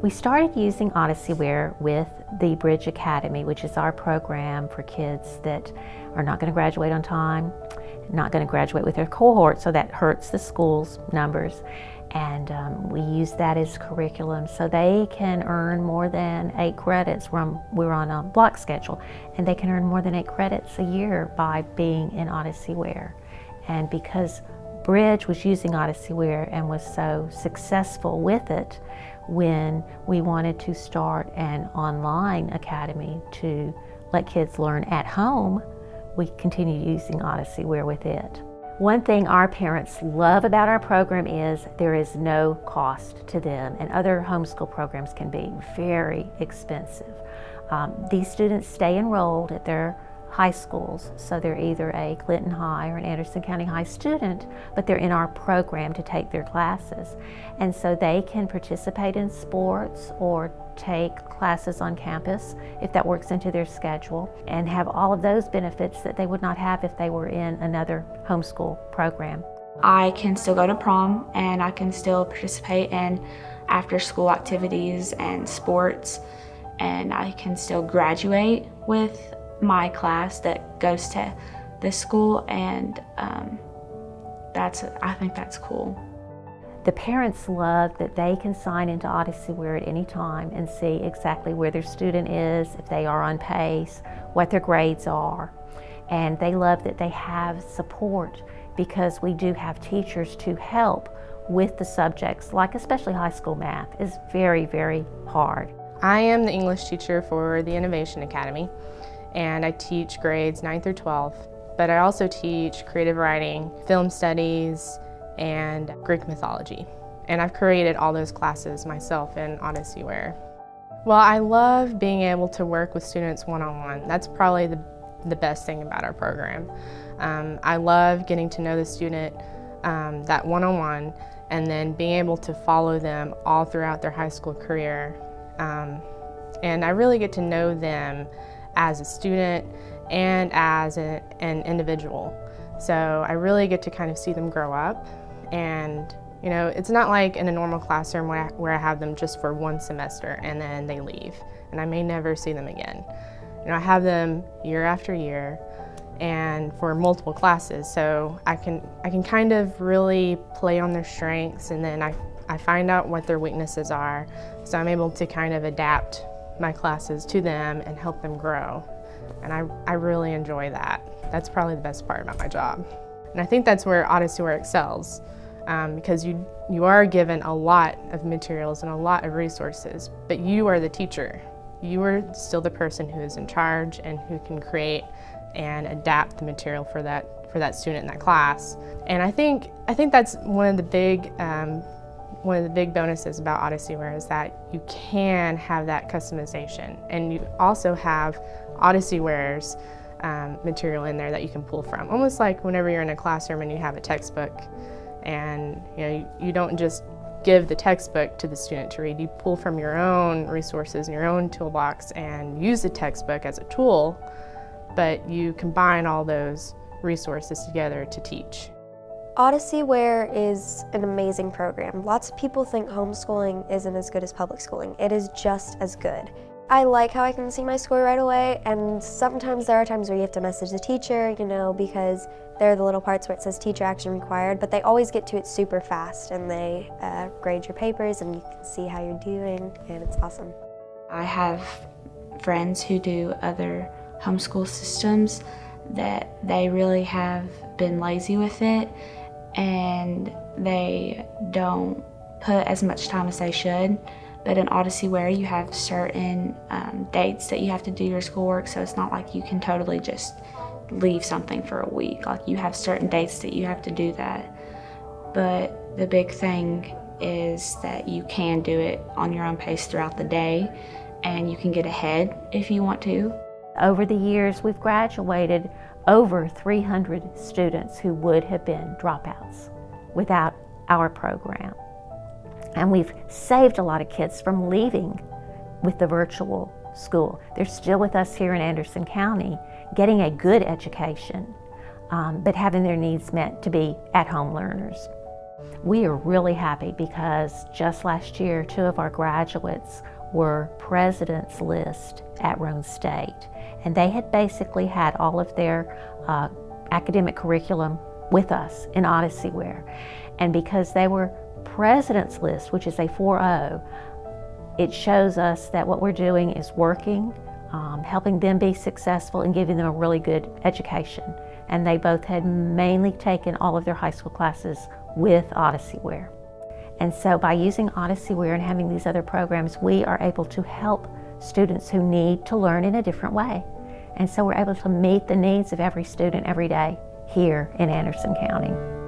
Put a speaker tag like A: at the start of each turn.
A: We started using Odysseyware with the Bridge Academy, which is our program for kids that are not going to graduate on time, not going to graduate with their cohort, so that hurts the school's numbers. And we use that as curriculum so they can earn more than 8 credits. We're on a block schedule, and they can earn more than 8 credits a year by being in Odysseyware. And because Bridge was using Odysseyware and was so successful with it, when we wanted to start an online academy to let kids learn at home, we continued using Odysseyware with it. One thing our parents love about our program is there is no cost to them, and other homeschool programs can be very expensive. These students stay enrolled at their high schools, so they're either a Clinton High or an Anderson County High student, but they're in our program to take their classes. And so they can participate in sports or take classes on campus if that works into their schedule, and have all of those benefits that they would not have if they were in another homeschool program.
B: I can still go to prom, and I can still participate in after-school activities and sports, and I can still graduate with my class that goes to this school, and I think that's cool.
A: The parents love that they can sign into Odysseyware at any time and see exactly where their student is, if they are on pace, what their grades are. And they love that they have support, because we do have teachers to help with the subjects, like especially high school math is very, very hard.
C: I am the English teacher for the Innovation Academy, and I teach grades 9 through 12, but I also teach creative writing, film studies, and Greek mythology. And I've created all those classes myself in Odysseyware. Well, I love being able to work with students one-on-one. That's probably the best thing about our program. I love getting to know the student that one-on-one, and then being able to follow them all throughout their high school career. And I really get to know them as a student and as an individual. So I really get to kind of see them grow up. And you know, it's not like in a normal classroom where I have them just for one semester and then they leave and I may never see them again. You know, I have them year after year and for multiple classes, so I can kind of really play on their strengths, and then I find out what their weaknesses are, so I'm able to kind of adapt my classes to them and help them grow. And I really enjoy that. That's probably the best part about my job. And I think that's where Odysseyware excels, because you are given a lot of materials and a lot of resources, but you are the teacher. You are still the person who is in charge and who can create and adapt the material for that student in that class. And I think that's one of the big bonuses about Odysseyware is that you can have that customization, and you also have Odysseyware's material in there that you can pull from. Almost like whenever you're in a classroom and you have a textbook, and you don't just give the textbook to the student to read. You pull from your own resources and your own toolbox and use the textbook as a tool, but you combine all those resources together to teach.
D: Odysseyware is an amazing program. Lots of people think homeschooling isn't as good as public schooling. It is just as good. I like how I can see my score right away, and sometimes there are times where you have to message the teacher, because there are the little parts where it says teacher action required, but they always get to it super fast, and they grade your papers and you can see how you're doing, and it's awesome.
B: I have friends who do other homeschool systems that they really have been lazy with it, and they don't put as much time as they should. But in Odysseyware, you have certain dates that you have to do your schoolwork, so it's not like you can totally just leave something for a week. Like, you have certain dates that you have to do that. But the big thing is that you can do it on your own pace throughout the day, and you can get ahead if you want to.
A: Over the years, we've graduated over 300 students who would have been dropouts without our program. And we've saved a lot of kids from leaving with the virtual school. They're still with us here in Anderson County, getting a good education, but having their needs met to be at-home learners. We are really happy because just last year, 2 of our graduates were President's List at Rhone State. And they had basically had all of their academic curriculum with us in Odysseyware. And because they were President's List, which is a 4.0, it shows us that what we're doing is working, helping them be successful and giving them a really good education. And they both had mainly taken all of their high school classes with Odysseyware. And so by using Odysseyware and having these other programs, we are able to help students who need to learn in a different way. And so we're able to meet the needs of every student every day here in Anderson County.